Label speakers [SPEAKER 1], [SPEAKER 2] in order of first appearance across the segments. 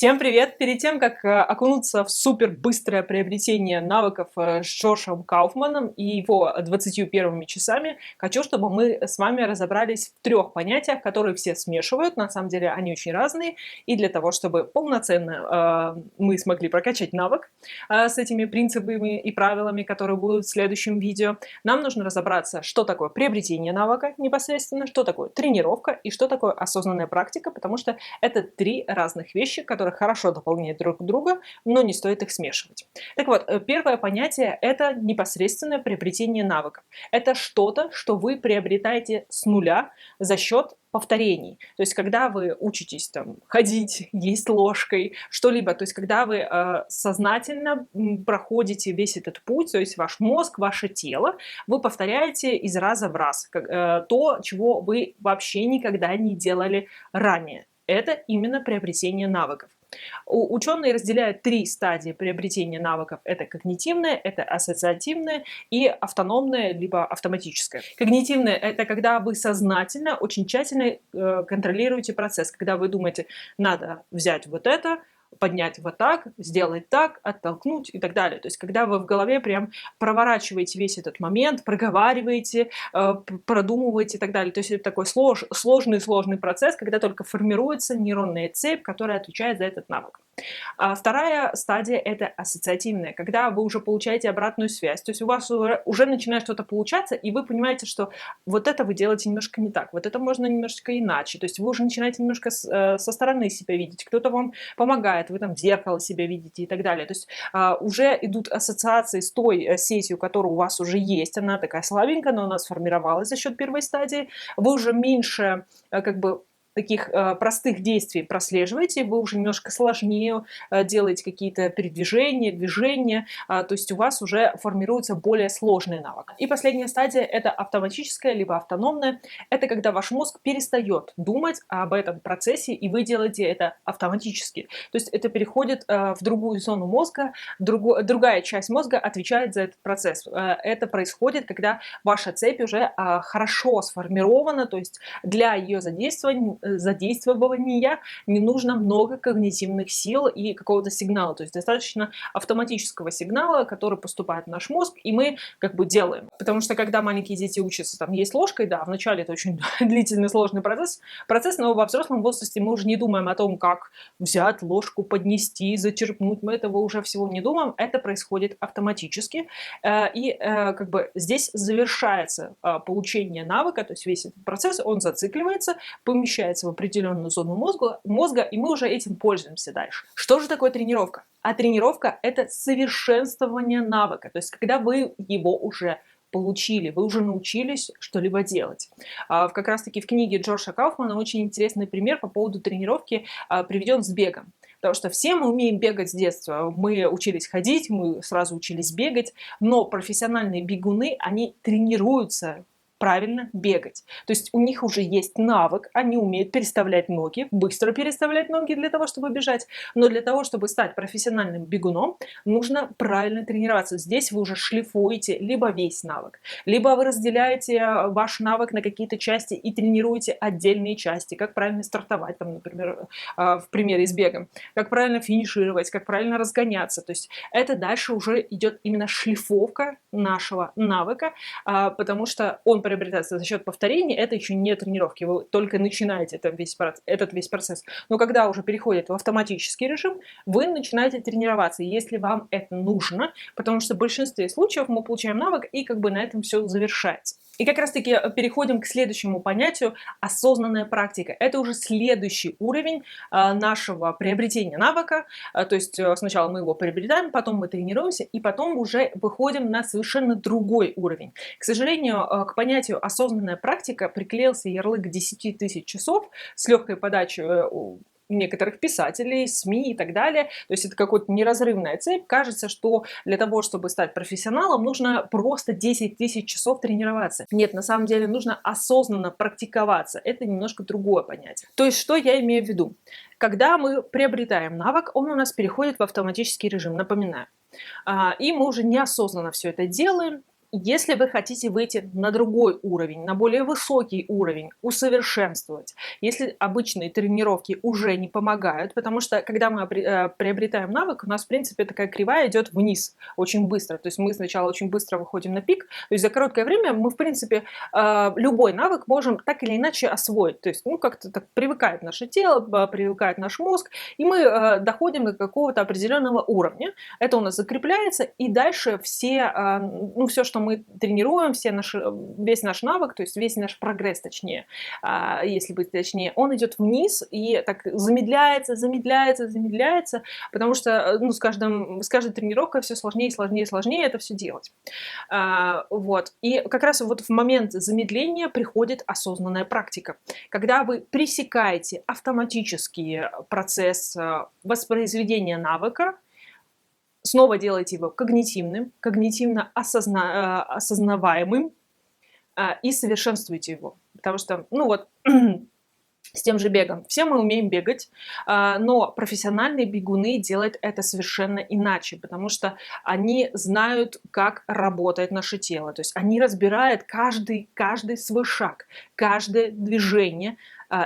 [SPEAKER 1] Всем привет! Перед тем, как окунуться в супер быстрое приобретение навыков с Джошем Кауфманом и его 21 часами, хочу, чтобы мы с вами разобрались в трех понятиях, которые все смешивают. На самом деле они очень разные. И для того, чтобы полноценно мы смогли прокачать навык с этими принципами и правилами, которые будут в следующем видео, нам нужно разобраться, что такое приобретение навыка непосредственно, что такое тренировка и что такое осознанная практика, потому что это три разных вещи, которые хорошо дополняют друг друга, но не стоит их смешивать. Так вот, первое понятие – это непосредственное приобретение навыков. Это что-то, что вы приобретаете с нуля за счет повторений. То есть, когда вы учитесь там ходить, есть ложкой, что-либо, то есть, когда вы сознательно проходите весь этот путь, то есть, ваш мозг, ваше тело, вы повторяете из раза в раз то, чего вы вообще никогда не делали ранее. Это именно приобретение навыков. Ученые разделяют три стадии приобретения навыков. Это когнитивное, это ассоциативное и автономное, либо автоматическое. Когнитивное – это когда вы сознательно, очень тщательно контролируете процесс. Когда вы думаете, надо взять вот это, поднять вот так, сделать так, оттолкнуть и так далее. То есть, когда вы в голове прям проворачиваете весь этот момент, проговариваете, продумываете и так далее. То есть, это такой сложный процесс, когда только формируется нейронная цепь, которая отвечает за этот навык. А вторая стадия – это ассоциативная, когда вы уже получаете обратную связь. То есть, у вас уже начинает что-то получаться, и вы понимаете, что вот это вы делаете немножко не так, вот это можно немножко иначе. То есть, вы уже начинаете немножко со стороны себя видеть, кто-то вам помогает, вы там в зеркало себя видите и так далее. То есть уже идут ассоциации с той сетью, которая у вас уже есть. Она такая слабенькая, но она сформировалась за счет первой стадии. Вы уже меньше таких простых действий прослеживаете, вы уже немножко сложнее делаете какие-то передвижения, движения, то есть у вас уже формируется более сложный навык. И последняя стадия – это автоматическая, либо автономная. Это когда ваш мозг перестает думать об этом процессе, и вы делаете это автоматически. То есть это переходит в другую зону мозга, другая часть мозга отвечает за этот процесс. Это происходит, когда ваша цепь уже хорошо сформирована, то есть для ее задействования не нужно много когнитивных сил и какого-то сигнала. То есть достаточно автоматического сигнала, который поступает в наш мозг, и мы делаем. Потому что когда маленькие дети учатся там есть ложкой, да, вначале это очень длительный, сложный процесс, но во взрослом возрасте мы уже не думаем о том, как взять ложку, поднести, зачерпнуть. Мы этого уже всего не думаем. Это происходит автоматически. И здесь завершается получение навыка, то есть весь этот процесс, он зацикливается, помещается в определенную зону мозга, и мы уже этим пользуемся дальше. Что же такое тренировка? А тренировка – это совершенствование навыка, то есть когда вы его уже получили, вы уже научились что-либо делать. Как раз-таки в книге Джоша Кауфмана очень интересный пример по поводу тренировки приведен с бегом. Потому что все мы умеем бегать с детства. Мы учились ходить, мы сразу учились бегать, но профессиональные бегуны, они тренируются правильно бегать. То есть у них уже есть навык, они умеют переставлять ноги, быстро переставлять ноги для того, чтобы бежать. Но для того, чтобы стать профессиональным бегуном, нужно правильно тренироваться. Здесь вы уже шлифуете либо весь навык, либо вы разделяете ваш навык на какие-то части и тренируете отдельные части. Как правильно стартовать, там, например, в примере с бегом, как правильно финишировать, как правильно разгоняться. То есть это дальше уже идет именно шлифовка нашего навыка, потому что он приобретается за счет повторений, это еще не тренировки, вы только начинаете этот весь процесс. Но когда уже переходит в автоматический режим, вы начинаете тренироваться, если вам это нужно, потому что в большинстве случаев мы получаем навык, и на этом все завершается. И как раз-таки переходим к следующему понятию – осознанная практика. Это уже следующий уровень нашего приобретения навыка. То есть сначала мы его приобретаем, потом мы тренируемся, и потом уже выходим на совершенно другой уровень. К сожалению, к понятию осознанная практика приклеился ярлык 10 тысяч часов с легкой подачей некоторых писателей, СМИ и так далее. То есть это какая-то неразрывная цепь. Кажется, что для того, чтобы стать профессионалом, нужно просто 10 тысяч часов тренироваться. Нет, на самом деле нужно осознанно практиковаться. Это немножко другое понятие. То есть что я имею в виду? Когда мы приобретаем навык, он у нас переходит в автоматический режим, напоминаю. И мы уже неосознанно все это делаем. Если вы хотите выйти на другой уровень, на более высокий уровень, усовершенствовать, если обычные тренировки уже не помогают, потому что когда мы приобретаем навык, у нас, в принципе, такая кривая идет вниз очень быстро. То есть мы сначала очень быстро выходим на пик, то есть за короткое время мы, в принципе, любой навык можем так или иначе освоить. То есть, ну, как-то так привыкает наше тело, привыкает наш мозг, и мы доходим до какого-то определенного уровня. Это у нас закрепляется, и дальше все, ну, все, что мы тренируем, весь наш навык, то есть весь наш прогресс, точнее, если быть точнее, он идет вниз и так замедляется, замедляется, замедляется, потому что, ну, с каждой тренировкой все сложнее, сложнее, сложнее это все делать. Вот. И как раз вот в момент замедления приходит осознанная практика. Когда вы пресекаете автоматический процесс воспроизведения навыка, снова делаете его когнитивным, когнитивно осознаваемым, и совершенствуете его. Потому что, ну вот, с тем же бегом. Все мы умеем бегать, но профессиональные бегуны делают это совершенно иначе, потому что они знают, как работает наше тело. То есть они разбирают каждый свой шаг, каждое движение,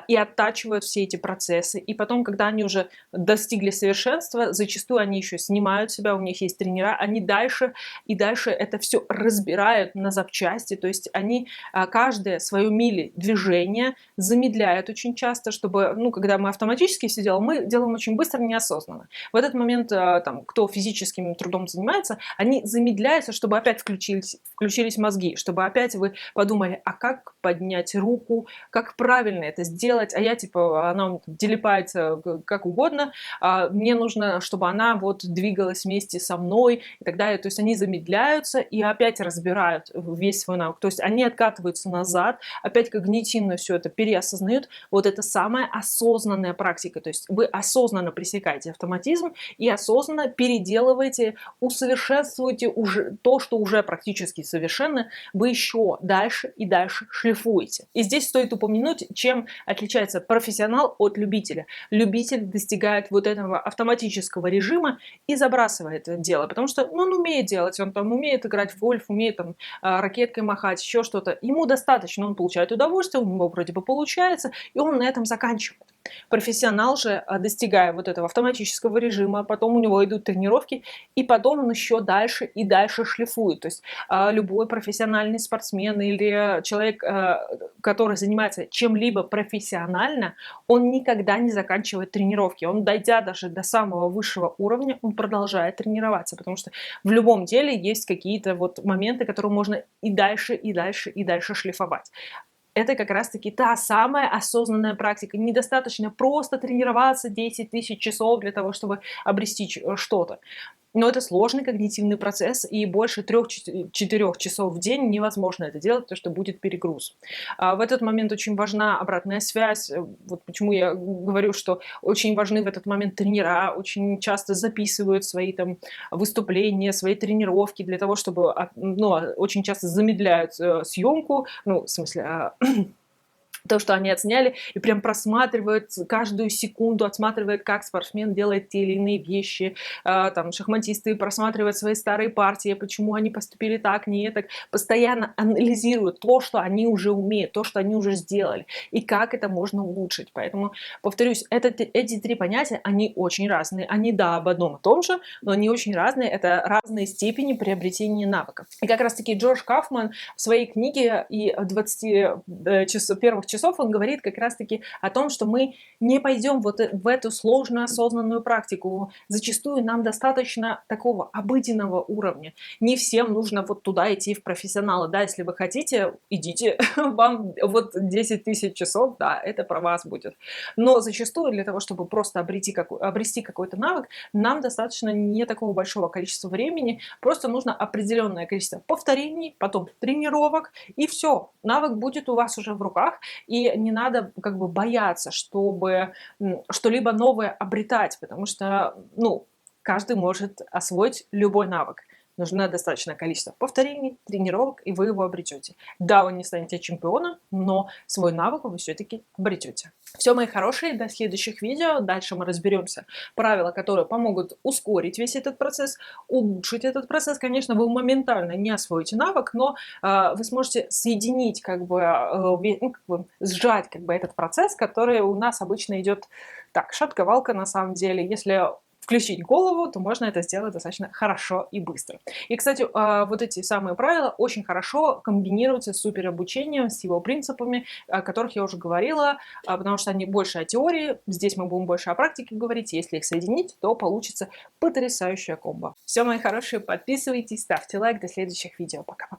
[SPEAKER 1] и оттачивают все эти процессы. И потом, когда они уже достигли совершенства, зачастую они еще снимают себя, у них есть тренера, они дальше и дальше это все разбирают на запчасти. То есть они каждое свое мили движение замедляют очень часто, чтобы, ну, когда мы автоматически все делаем, мы делаем очень быстро, неосознанно. В этот момент, там, кто физическим трудом занимается, они замедляются, чтобы опять включились мозги, чтобы опять вы подумали, а как поднять руку, как правильно это сделать, а я, типа, она телепается как угодно, мне нужно, чтобы она вот двигалась вместе со мной и так далее. То есть они замедляются и опять разбирают весь свой навык. То есть они откатываются назад, опять когнитивно все это переосознают. Вот это самая осознанная практика. То есть вы осознанно пресекаете автоматизм и осознанно переделываете, усовершенствуете уже то, что уже практически совершенно, вы еще дальше и дальше шлифуете. И здесь стоит упомянуть, чем отличается профессионал от любителя. Любитель достигает вот этого автоматического режима и забрасывает это дело, потому что, ну, он умеет делать, он там умеет играть в гольф, умеет там ракеткой махать, еще что-то. Ему достаточно, он получает удовольствие, у него вроде бы получается, и он на этом заканчивает. Профессионал же, достигая вот этого автоматического режима, потом у него идут тренировки, и потом он еще дальше и дальше шлифует. То есть любой профессиональный спортсмен или человек, который занимается чем-либо профессионально, он никогда не заканчивает тренировки. Он, дойдя даже до самого высшего уровня, он продолжает тренироваться, потому что в любом деле есть какие-то вот моменты, которые можно и дальше, и дальше, и дальше шлифовать. Это как раз-таки та самая осознанная практика. Недостаточно просто тренироваться 10 тысяч часов для того, чтобы обрести что-то. Но это сложный когнитивный процесс, и больше 3-4 часов в день невозможно это делать, потому что будет перегруз. В этот момент очень важна обратная связь. Вот почему я говорю, что очень важны в этот момент тренера, очень часто записывают свои там выступления, свои тренировки для того, чтобы, ну, очень часто замедляют съемку, ну, в смысле, то, что они отсняли, и прям просматривают каждую секунду, отсматривают, как спортсмен делает те или иные вещи. Там шахматисты просматривают свои старые партии, почему они поступили так, не так. Постоянно анализируют то, что они уже умеют, то, что они уже сделали, и как это можно улучшить. Поэтому, повторюсь, эти три понятия, они очень разные. Они, да, об одном и том же, но они очень разные. Это разные степени приобретения навыков. И как раз-таки Джош Кауфман в своей книге и 20 первых часов он говорит как раз-таки о том, что мы не пойдем вот в эту сложную осознанную практику. Зачастую нам достаточно такого обыденного уровня. Не всем нужно вот туда идти в профессионалы. Да, если вы хотите, идите, вам вот 10 тысяч часов, да, это про вас будет. Но зачастую для того, чтобы просто обрести какой-то навык, нам достаточно не такого большого количества времени, просто нужно определенное количество повторений, потом тренировок, и все, навык будет у вас уже в руках, и не надо как бы бояться, чтобы что-либо новое обретать, потому что, ну, каждый может освоить любой навык. Нужно достаточное количество повторений, тренировок, и вы его обретете. Да, вы не станете чемпионом, но свой навык вы все-таки обретете. Все, мои хорошие, до следующих видео. Дальше мы разберемся правила, которые помогут ускорить весь этот процесс, улучшить этот процесс. Конечно, вы моментально не освоите навык, но вы сможете соединить, ну, сжать этот процесс, который у нас обычно идет так, шатковалка на самом деле. Если включить голову, то можно это сделать достаточно хорошо и быстро. И, кстати, вот эти самые правила очень хорошо комбинируются с суперобучением, с его принципами, о которых я уже говорила, потому что они больше о теории, здесь мы будем больше о практике говорить, если их соединить, то получится потрясающая комбо. Все, мои хорошие, подписывайтесь, ставьте лайк, до следующих видео, пока-пока.